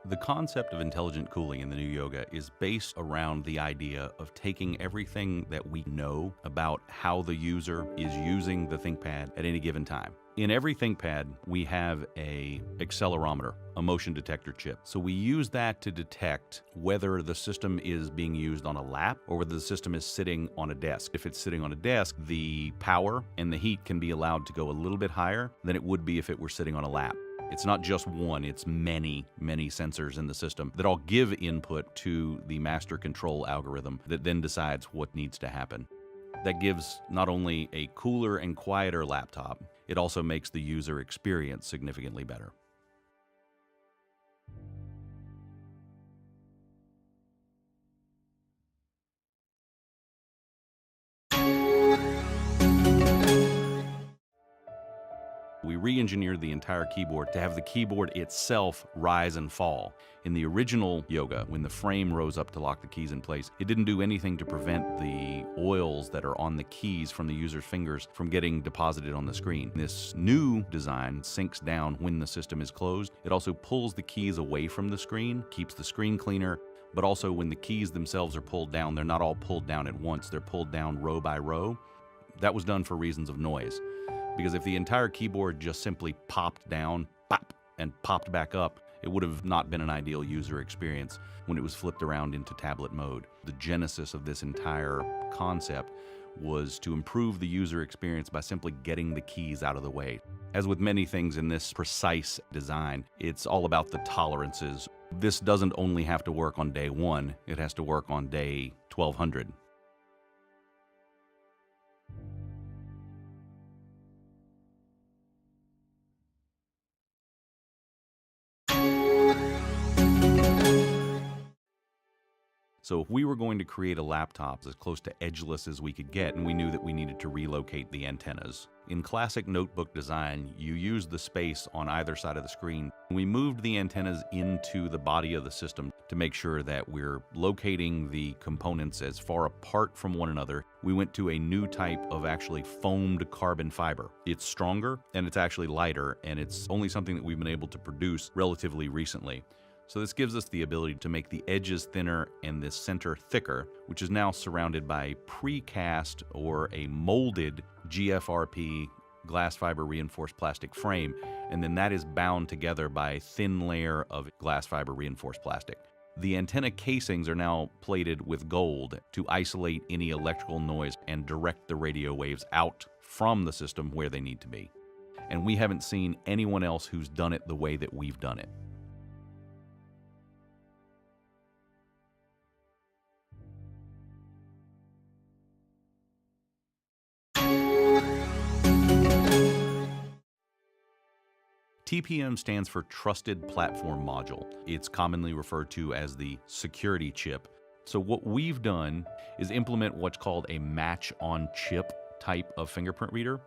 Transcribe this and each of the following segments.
The concept of intelligent cooling in the new yoga is based around the idea of taking everything that we know about how the user is using the ThinkPad at any given time. In every ThinkPad, we have an accelerometer, a motion detector chip. So we use that to detect whether the system is being used on a lap or whether the system is sitting on a desk. If it's sitting on a desk, the power and the heat can be allowed to go a little bit higher than it would be if it were sitting on a lap. It's not just one, it's many sensors in the system that all give input to the master control algorithm that then decides what needs to happen. That gives not only a cooler and quieter laptop, it also makes the user experience significantly better. We re-engineered the entire keyboard to have the keyboard itself rise and fall. In the original yoga, when the frame rose up to lock the keys in place, it didn't do anything to prevent the oils that are on the keys from the user's fingers from getting deposited on the screen. This new design sinks down when the system is closed. It also pulls the keys away from the screen, keeps the screen cleaner, but also when the keys themselves are pulled down, they're not all pulled down at once. They're pulled down row by row. That was done for reasons of noise. Because if the entire keyboard just simply popped down, pop, and popped back up, it would have not been an ideal user experience when it was flipped around into tablet mode. The genesis of this entire concept was to improve the user experience by simply getting the keys out of the way. As with many things in this precise design, it's all about the tolerances. This doesn't only have to work on day 1, it has to work on day 1200. So if we were going to create a laptop as close to edgeless as we could get, and we knew that we needed to relocate the antennas. In classic notebook design, you use the space on either side of the screen. We moved the antennas into the body of the system to make sure that we're locating the components as far apart from one another. We went to a new type of actually foamed carbon fiber. It's stronger and it's actually lighter, and it's only something that we've been able to produce relatively recently. So this gives us the ability to make the edges thinner and the center thicker, which is now surrounded by precast or a molded GFRP glass fiber reinforced plastic frame, and then that is bound together by a thin layer of glass fiber reinforced plastic. The antenna casings are now plated with gold to isolate any electrical noise and direct the radio waves out from the system where they need to be. And we haven't seen anyone else who's done it the way that we've done it. TPM stands for Trusted Platform Module. It's commonly referred to as the security chip. So what we've done is implement what's called a match-on-chip type of fingerprint reader.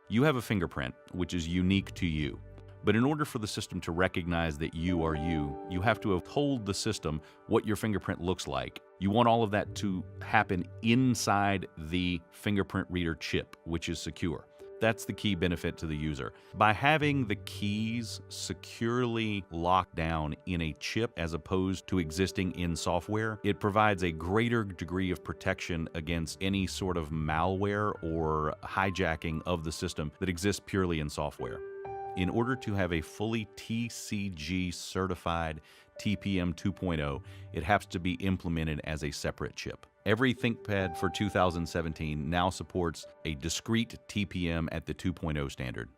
You have a fingerprint, which is unique to you. But in order for the system to recognize that you are you, you have to have told the system what your fingerprint looks like. You want all of that to happen inside the fingerprint reader chip, which is secure. That's the key benefit to the user. By having the keys securely locked down in a chip as opposed to existing in software, it provides a greater degree of protection against any sort of malware or hijacking of the system that exists purely in software. In order to have a fully TCG certified TPM 2.0, it has to be implemented as a separate chip. Every ThinkPad for 2017 now supports a discrete TPM at the 2.0 standard.